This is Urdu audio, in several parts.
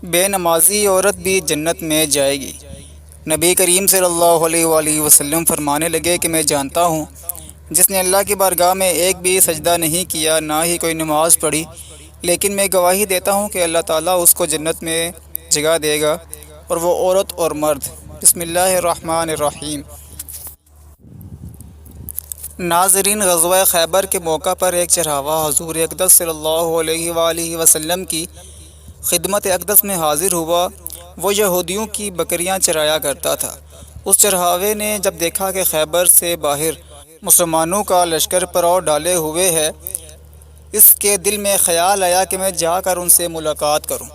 بے نمازی عورت بھی جنت میں جائے گی۔ نبی کریم صلی اللہ علیہ وآلہ وسلم فرمانے لگے کہ میں جانتا ہوں جس نے اللہ کی بارگاہ میں ایک بھی سجدہ نہیں کیا، نہ ہی کوئی نماز پڑھی، لیکن میں گواہی دیتا ہوں کہ اللہ تعالیٰ اس کو جنت میں جگہ دے گا، اور وہ عورت اور مرد۔ بسم اللہ الرحمن الرحیم۔ ناظرین، غزوہ خیبر کے موقع پر ایک چرواہا حضور اقدس صلی اللہ علیہ وآلہ وسلم کی خدمت اقدس میں حاضر ہوا۔ وہ یہودیوں کی بکریاں چرایا کرتا تھا۔ اس چرواہے نے جب دیکھا کہ خیبر سے باہر مسلمانوں کا لشکر پڑاؤ ڈالے ہوئے ہے، اس کے دل میں خیال آیا کہ میں جا کر ان سے ملاقات کروں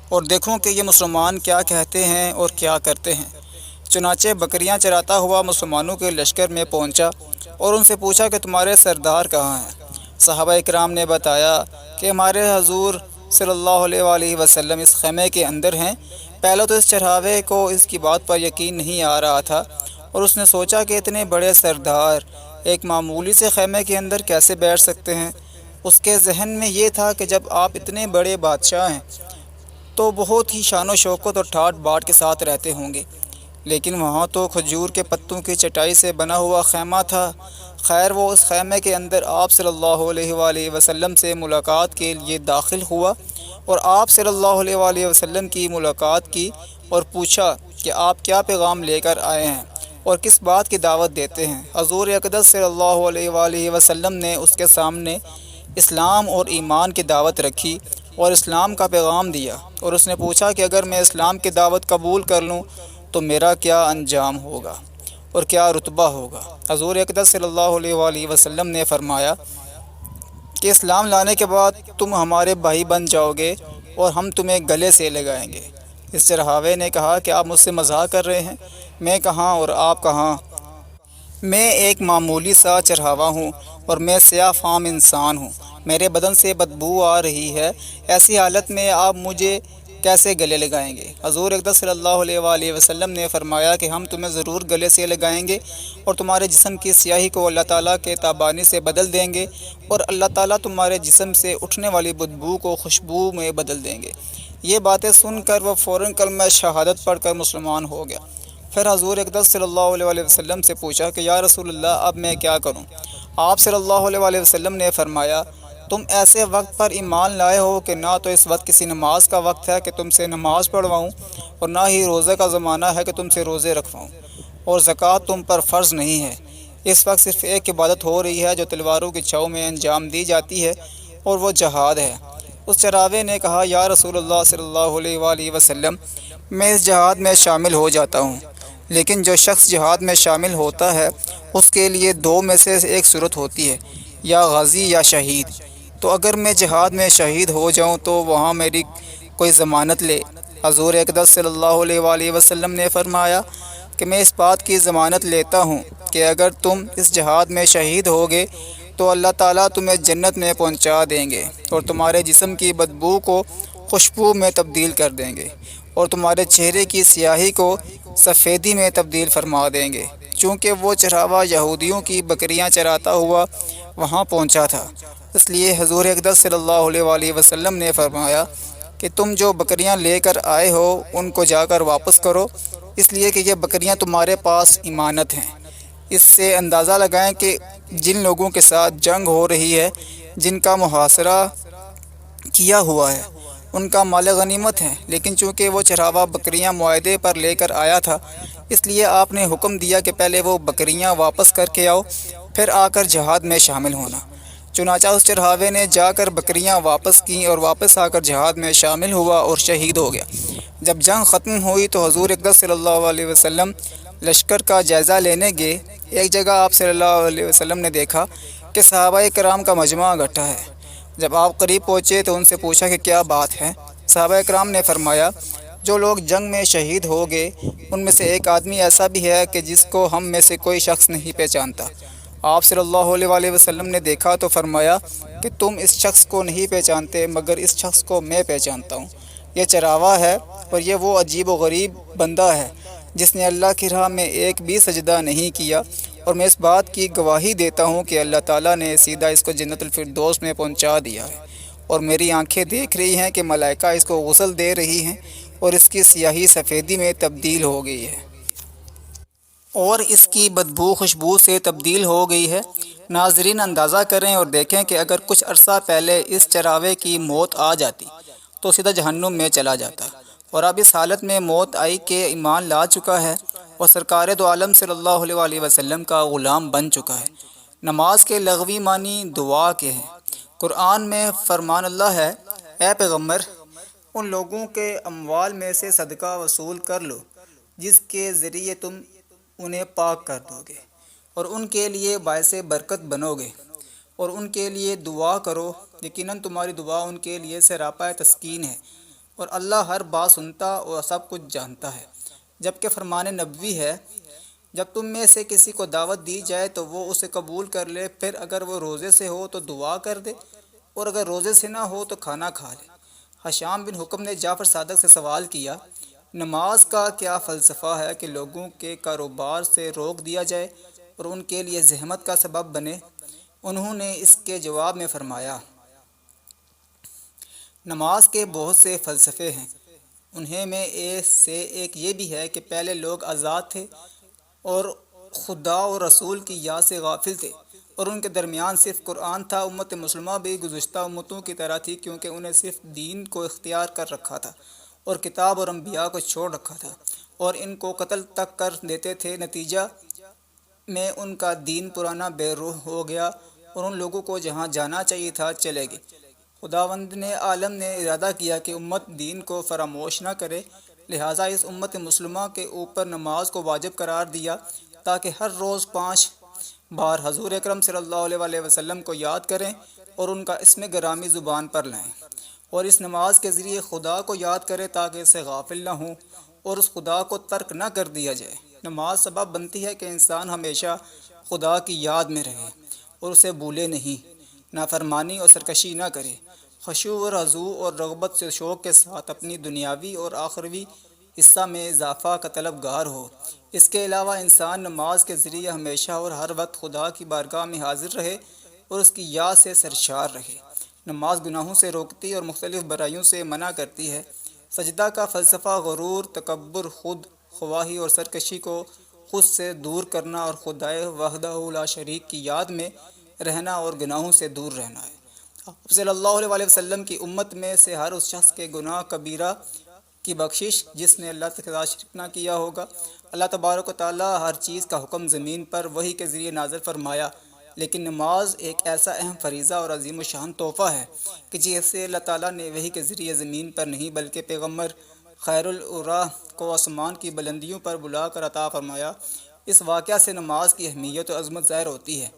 اور دیکھوں کہ یہ مسلمان کیا کہتے ہیں اور کیا کرتے ہیں۔ چنانچہ بکریاں چراتا ہوا مسلمانوں کے لشکر میں پہنچا اور ان سے پوچھا کہ تمہارے سردار کہاں ہیں؟ صحابہ اکرام نے بتایا کہ ہمارے حضور صلی اللہ علیہ وآلہ وسلم اس خیمے کے اندر ہیں۔ پہلے تو اس چرواہے کو اس کی بات پر یقین نہیں آ رہا تھا اور اس نے سوچا کہ اتنے بڑے سردار ایک معمولی سے خیمے کے اندر کیسے بیٹھ سکتے ہیں۔ اس کے ذہن میں یہ تھا کہ جب آپ اتنے بڑے بادشاہ ہیں تو بہت ہی شان و شوکت اور ٹھاٹ باٹ کے ساتھ رہتے ہوں گے، لیکن وہاں تو کھجور کے پتوں کی چٹائی سے بنا ہوا خیمہ تھا۔ خیر، وہ اس خیمے کے اندر آپ صلی اللہ علیہ وآلہ وسلم سے ملاقات کے لیے داخل ہوا اور آپ صلی اللہ علیہ وآلہ وسلم کی ملاقات کی اور پوچھا کہ آپ کیا پیغام لے کر آئے ہیں اور کس بات کی دعوت دیتے ہیں۔ حضور اقدس صلی اللہ علیہ وآلہ وسلم نے اس کے سامنے اسلام اور ایمان کی دعوت رکھی اور اسلام کا پیغام دیا، اور اس نے پوچھا کہ اگر میں اسلام کی دعوت قبول کر لوں تو میرا کیا انجام ہوگا اور کیا رتبہ ہوگا۔ حضور اقدس صلی اللہ علیہ وآلہ وسلم نے فرمایا کہ اسلام لانے کے بعد تم ہمارے بھائی بن جاؤ گے اور ہم تمہیں گلے سے لگائیں گے۔ اس چرواہے نے کہا کہ آپ مجھ سے مذاق کر رہے ہیں، میں کہاں اور آپ کہاں؟ میں ایک معمولی سا چرواہا ہوں اور میں سیاہ فام انسان ہوں، میرے بدن سے بدبو آ رہی ہے، ایسی حالت میں آپ مجھے کیسے گلے لگائیں گے؟ حضور اقدس صلی اللہ علیہ وآلہ وسلم نے فرمایا کہ ہم تمہیں ضرور گلے سے لگائیں گے اور تمہارے جسم کی سیاہی کو اللہ تعالیٰ کے تابانی سے بدل دیں گے، اور اللہ تعالیٰ تمہارے جسم سے اٹھنے والی بدبو کو خوشبو میں بدل دیں گے۔ یہ باتیں سن کر وہ فوراً کلمہ شہادت پڑھ کر مسلمان ہو گیا۔ پھر حضور اقدس صلی اللہ علیہ وآلہ وسلم سے پوچھا کہ یا رسول اللہ، اب میں کیا کروں؟ آپ صلی اللہ علیہ وآلہ وسلم نے فرمایا، تم ایسے وقت پر ایمان لائے ہو کہ نہ تو اس وقت کسی نماز کا وقت ہے کہ تم سے نماز پڑھواؤں، اور نہ ہی روزے کا زمانہ ہے کہ تم سے روزے رکھواؤں، اور زکوٰۃ تم پر فرض نہیں ہے۔ اس وقت صرف ایک عبادت ہو رہی ہے جو تلواروں کی چھاؤں میں انجام دی جاتی ہے، اور وہ جہاد ہے۔ اس چرواہے نے کہا، یا رسول اللہ صلی اللہ علیہ وآلہ وسلم، میں اس جہاد میں شامل ہو جاتا ہوں، لیکن جو شخص جہاد میں شامل ہوتا ہے اس کے لیے دو میں سے ایک صورت ہوتی ہے، یا غازی یا شہید۔ تو اگر میں جہاد میں شہید ہو جاؤں تو وہاں میری کوئی ضمانت لے؟ حضور اقدس صلی اللہ علیہ وآلہ وسلم نے فرمایا کہ میں اس بات کی ضمانت لیتا ہوں کہ اگر تم اس جہاد میں شہید ہوگے تو اللہ تعالیٰ تمہیں جنت میں پہنچا دیں گے اور تمہارے جسم کی بدبو کو خوشبو میں تبدیل کر دیں گے اور تمہارے چہرے کی سیاہی کو سفیدی میں تبدیل فرما دیں گے۔ چونکہ وہ چرواہا یہودیوں کی بکریاں چراتا ہوا وہاں پہنچا تھا، اس لیے حضور اقدس صلی اللہ علیہ وآلہ وسلم نے فرمایا کہ تم جو بکریاں لے کر آئے ہو ان کو جا کر واپس کرو، اس لیے کہ یہ بکریاں تمہارے پاس امانت ہیں۔ اس سے اندازہ لگائیں کہ جن لوگوں کے ساتھ جنگ ہو رہی ہے، جن کا محاصرہ کیا ہوا ہے، ان کا مال غنیمت ہے، لیکن چونکہ وہ چرواہا بکریاں معاہدے پر لے کر آیا تھا، اس لیے آپ نے حکم دیا کہ پہلے وہ بکریاں واپس کر کے آؤ، پھر آ کر جہاد میں شامل ہونا۔ چنانچہ اس چرواہے نے جا کر بکریاں واپس کیں اور واپس آ کر جہاد میں شامل ہوا اور شہید ہو گیا۔ جب جنگ ختم ہوئی تو حضور اقدس صلی اللہ علیہ وسلم لشکر کا جائزہ لینے گئے۔ ایک جگہ آپ صلی اللہ علیہ وسلم نے دیکھا کہ صحابہ کرام کا مجمع اکٹھا ہے۔ جب آپ قریب پہنچے تو ان سے پوچھا کہ کیا بات ہے؟ صحابہ کرام نے فرمایا، جو لوگ جنگ میں شہید ہو گئے ان میں سے ایک آدمی ایسا بھی ہے کہ جس کو ہم میں سے کوئی شخص نہیں پہچانتا۔ آپ صلی اللہ علیہ وآلہ وسلم نے دیکھا تو فرمایا کہ تم اس شخص کو نہیں پہچانتے مگر اس شخص کو میں پہچانتا ہوں۔ یہ چرواہا ہے اور یہ وہ عجیب و غریب بندہ ہے جس نے اللہ کی راہ میں ایک بھی سجدہ نہیں کیا، اور میں اس بات کی گواہی دیتا ہوں کہ اللہ تعالیٰ نے سیدھا اس کو جنت الفردوس میں پہنچا دیا ہے، اور میری آنکھیں دیکھ رہی ہیں کہ ملائکہ اس کو غسل دے رہی ہیں اور اس کی سیاہی سفیدی میں تبدیل ہو گئی ہے اور اس کی بدبو خوشبو سے تبدیل ہو گئی ہے۔ ناظرین اندازہ کریں اور دیکھیں کہ اگر کچھ عرصہ پہلے اس چراوے کی موت آ جاتی تو سیدھا جہنم میں چلا جاتا، اور اب اس حالت میں موت آئی کہ ایمان لا چکا ہے اور سرکار دو عالم صلی اللہ علیہ وسلم کا غلام بن چکا ہے۔ نماز کے لغوی معنی دعا کے ہیں۔ قرآن میں فرمان اللہ ہے، اے پیغمبر، ان لوگوں کے اموال میں سے صدقہ وصول کر لو جس کے ذریعے تم انہیں پاک کر دو گے اور ان کے لیے باعث برکت بنو گے، اور ان کے لیے دعا کرو، یقیناً تمہاری دعا ان کے لیے سراپا تسکین ہے، اور اللہ ہر بات سنتا اور سب کچھ جانتا ہے۔ جبکہ فرمان نبوی ہے، جب تم میں سے کسی کو دعوت دی جائے تو وہ اسے قبول کر لے، پھر اگر وہ روزے سے ہو تو دعا کر دے، اور اگر روزے سے نہ ہو تو کھانا کھا لے۔ ہشام بن حکم نے جعفر صادق سے سوال کیا، نماز کا کیا فلسفہ ہے کہ لوگوں کے کاروبار سے روک دیا جائے اور ان کے لیے زحمت کا سبب بنے؟ انہوں نے اس کے جواب میں فرمایا، نماز کے بہت سے فلسفے ہیں، انہیں میں سے ایک یہ بھی ہے کہ پہلے لوگ آزاد تھے اور خدا اور رسول کی یاد سے غافل تھے، اور ان کے درمیان صرف قرآن تھا۔ امت مسلمہ بھی گزشتہ امتوں کی طرح تھی، کیونکہ انہیں صرف دین کو اختیار کر رکھا تھا اور کتاب اور انبیاء کو چھوڑ رکھا تھا، اور ان کو قتل تک کر دیتے تھے۔ نتیجہ میں ان کا دین پرانا بے روح ہو گیا اور ان لوگوں کو جہاں جانا چاہیے تھا چلے گئے۔ خداوند نے عالم نے ارادہ کیا کہ امت دین کو فراموش نہ کرے، لہٰذا اس امت مسلمہ کے اوپر نماز کو واجب قرار دیا تاکہ ہر روز 5 بار حضور اکرم صلی اللہ علیہ وسلم کو یاد کریں اور ان کا اسم گرامی زبان پر لائیں، اور اس نماز کے ذریعے خدا کو یاد کریں تاکہ اسے غافل نہ ہوں اور اس خدا کو ترک نہ کر دیا جائے۔ نماز سبب بنتی ہے کہ انسان ہمیشہ خدا کی یاد میں رہے اور اسے بھولے نہیں، نافرمانی اور سرکشی نہ کرے، خشوع و خضوع اور رغبت سے شوق کے ساتھ اپنی دنیاوی اور آخروی حصہ میں اضافہ کا طلبگار ہو۔ اس کے علاوہ انسان نماز کے ذریعے ہمیشہ اور ہر وقت خدا کی بارگاہ میں حاضر رہے اور اس کی یاد سے سرشار رہے۔ نماز گناہوں سے روکتی اور مختلف برائیوں سے منع کرتی ہے۔ سجدہ کا فلسفہ غرور، تکبر، خود خواہی اور سرکشی کو خود سے دور کرنا اور خدائے وحدہ لا شریک کی یاد میں رہنا اور گناہوں سے دور رہنا ہے۔ آپ صلی اللہ علیہ وسلم کی امت میں سے ہر اس شخص کے گناہ کبیرہ کی بخشش جس نے اللہ کے ساتھ شرک نہ کیا ہوگا۔ اللہ تبارک و تعالیٰ ہر چیز کا حکم زمین پر وحی کے ذریعے نازل فرمایا، لیکن نماز ایک ایسا اہم فریضہ اور عظیم الشان تحفہ ہے کہ جسے اللہ تعالیٰ نے وحی کے ذریعے زمین پر نہیں بلکہ پیغمبر خیر الورا کو آسمان کی بلندیوں پر بلا کر عطا فرمایا۔ اس واقعہ سے نماز کی اہمیت و عظمت ظاہر ہوتی ہے۔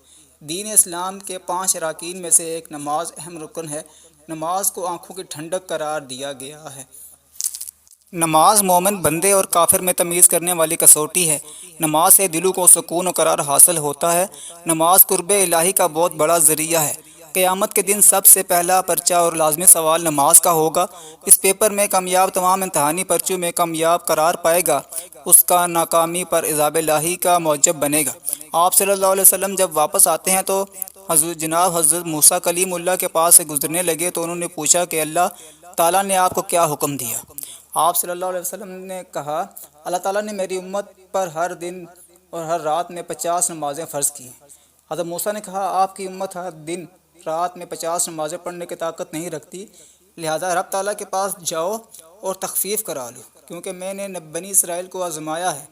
دین اسلام کے 5 اراکین میں سے ایک نماز اہم رکن ہے۔ نماز کو آنکھوں کی ٹھنڈک قرار دیا گیا ہے۔ نماز مومن بندے اور کافر میں تمیز کرنے والی کسوٹی ہے۔ نماز سے دلوں کو سکون و قرار حاصل ہوتا ہے۔ نماز قرب الہی کا بہت بڑا ذریعہ ہے۔ قیامت کے دن سب سے پہلا پرچہ اور لازمی سوال نماز کا ہوگا۔ اس پیپر میں کامیاب تمام امتحانی پرچوں میں کامیاب قرار پائے گا، اس کا ناکامی پر عذاب الہی کا موجب بنے گا۔ آپ صلی اللہ علیہ وسلم جب واپس آتے ہیں تو حضرت موسیٰ کلیم اللہ کے پاس سے گزرنے لگے تو انہوں نے پوچھا کہ اللہ تعالیٰ نے آپ کو کیا حکم دیا؟ آپ صلی اللہ علیہ وسلم نے کہا، اللہ تعالیٰ نے میری امت پر ہر دن اور ہر رات میں 50 نمازیں فرض کی ہیں۔ حضرت موسیٰ نے کہا، آپ کی امت ہر دن رات میں 50 نمازیں پڑھنے کی طاقت نہیں رکھتی، لہٰذا رب تعالیٰ کے پاس جاؤ اور تخفیف کرا لو، کیونکہ میں نے بنی اسرائیل کو آزمایا ہے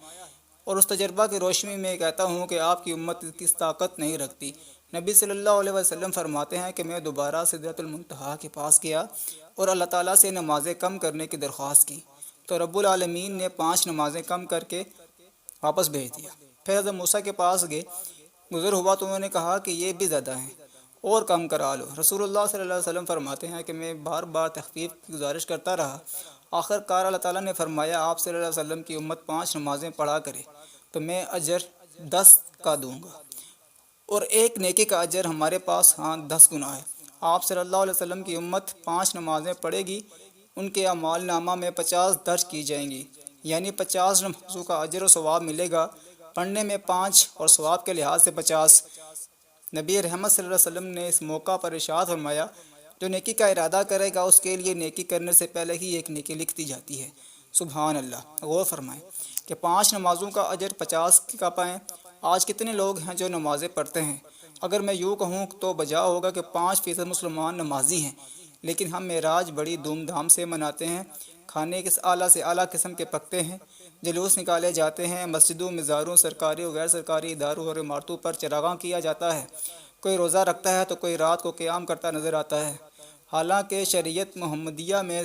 اور اس تجربہ کی روشنی میں کہتا ہوں کہ آپ کی امت اس طاقت نہیں رکھتی۔ نبی صلی اللہ علیہ وسلم فرماتے ہیں کہ میں دوبارہ سدرۃ المنتہا کے پاس گیا اور اللہ تعالیٰ سے نمازیں کم کرنے کی درخواست کی، تو رب العالمین نے 5 نمازیں کم کر کے واپس بھیج دیا۔ پھر حضرت موسیٰ کے پاس گزر ہوا تو انہوں نے کہا کہ یہ بھی زیادہ ہیں اور کم کرا لو۔ رسول اللہ صلی اللہ علیہ وسلم فرماتے ہیں کہ میں بار بار تخفیف کی گزارش کرتا رہا، آخر کار اللہ تعالیٰ نے فرمایا آپ صلی اللہ علیہ وسلم کی امت 5 نمازیں پڑھا کرے تو میں اجر 10 کا دوں گا، اور ایک نیکی کا اجر ہمارے پاس 10 گنا ہے۔ آپ صلی اللہ علیہ وسلم کی امت 5 نمازیں پڑھے گی، ان کے اعمال نامہ میں 50 درج کی جائیں گی، یعنی 50 نمازوں کا اجر و ثواب ملے گا، پڑھنے میں 5 اور ثواب کے لحاظ سے 50۔ نبی رحمت صلی اللہ علیہ وسلم نے اس موقع پر ارشاد فرمایا، جو نیکی کا ارادہ کرے گا اس کے لیے نیکی کرنے سے پہلے ہی ایک نیکی لکھ دی جاتی ہے۔ سبحان اللہ۔ غور فرمائیں کہ 5 نمازوں کا اجر 50 کا پائیں۔ آج کتنے لوگ ہیں جو نمازیں پڑھتے ہیں؟ اگر میں یوں کہوں تو بجا ہوگا کہ 5% مسلمان نمازی ہیں، لیکن ہم معراج بڑی دھوم دھام سے مناتے ہیں۔ کھانے کس اعلیٰ سے اعلیٰ قسم کے پکتے ہیں، جلوس نکالے جاتے ہیں، مسجدوں، مزاروں، سرکاری و غیر سرکاری اداروں اور عمارتوں پر چراغاں کیا جاتا ہے۔ کوئی روزہ رکھتا ہے تو کوئی رات کو قیام کرتا نظر آتا ہے، حالانکہ شریعت محمدیہ میں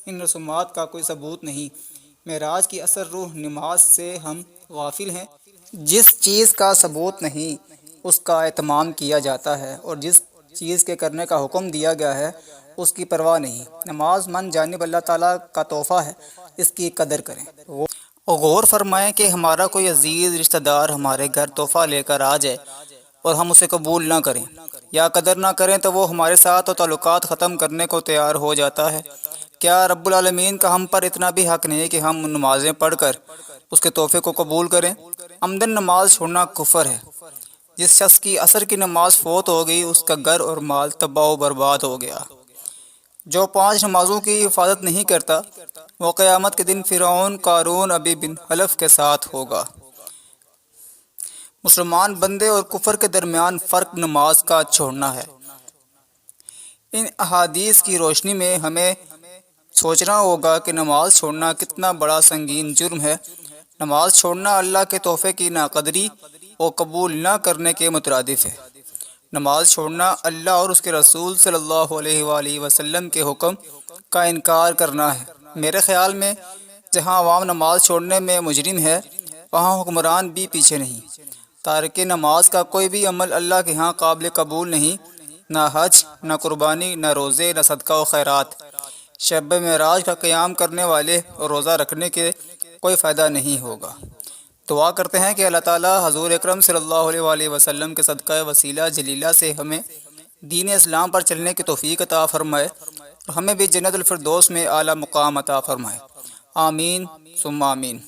ان رسومات کا کوئی ثبوت نہیں۔ معراج کی اثر روح نماز سے ہم غافل ہیں۔ جس چیز کا ثبوت نہیں اس کا اہتمام کیا جاتا ہے، اور جس چیز کے کرنے کا حکم دیا گیا ہے اس کی پرواہ نہیں۔ نماز من جانب اللہ تعالیٰ کا تحفہ ہے، اس کی قدر کریں۔ اور غور فرمائیں کہ ہمارا کوئی عزیز رشتہ دار ہمارے گھر تحفہ لے کر آ جائے اور ہم اسے قبول نہ کریں یا قدر نہ کریں تو وہ ہمارے ساتھ تو تعلقات ختم کرنے کو تیار ہو جاتا ہے۔ کیا رب العالمین کا ہم پر اتنا بھی حق نہیں کہ ہم نمازیں پڑھ کر اس کے تحفے کو قبول کریں؟ عمدن نماز چھوڑنا کفر ہے۔ جس شخص کی عصر کی نماز فوت ہو گئی اس کا گھر اور مال تباہ و برباد ہو گیا۔ جو 5 نمازوں کی حفاظت نہیں کرتا وہ قیامت کے دن فرعون، قارون، ابی بن خلف کے ساتھ ہوگا۔ مسلمان بندے اور کفر کے درمیان فرق نماز کا چھوڑنا ہے۔ ان احادیث کی روشنی میں ہمیں سوچنا ہوگا کہ نماز چھوڑنا کتنا بڑا سنگین جرم ہے۔ نماز چھوڑنا اللہ کے تحفے کی ناقدری اور قبول نہ کرنے کے مترادف ہے۔ نماز چھوڑنا اللہ اور اس کے رسول صلی اللہ علیہ وآلہ وسلم کے حکم کا انکار کرنا ہے۔ میرے خیال میں جہاں عوام نماز چھوڑنے میں مجرم ہے وہاں حکمران بھی پیچھے نہیں۔ تارک نماز کا کوئی بھی عمل اللہ کے ہاں قابل قبول نہیں، نہ حج، نہ قربانی، نہ روزے، نہ صدقہ و خیرات۔ شب معراج کا قیام کرنے والے اور روزہ رکھنے کے کوئی فائدہ نہیں ہوگا۔ دعا کرتے ہیں کہ اللہ تعالیٰ حضور اکرم صلی اللہ علیہ وآلہ وسلم کے صدقہ وسیلہ جلیلہ سے ہمیں دین اسلام پر چلنے کی توفیق عطا فرمائے اور ہمیں بھی جنت الفردوس میں اعلیٰ مقام عطا فرمائے۔ آمین ثم آمین۔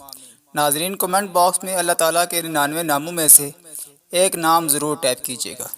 ناظرین، کمنٹ باکس میں اللہ تعالیٰ کے 99 ناموں میں سے ایک نام ضرور ٹائپ کیجیے گا۔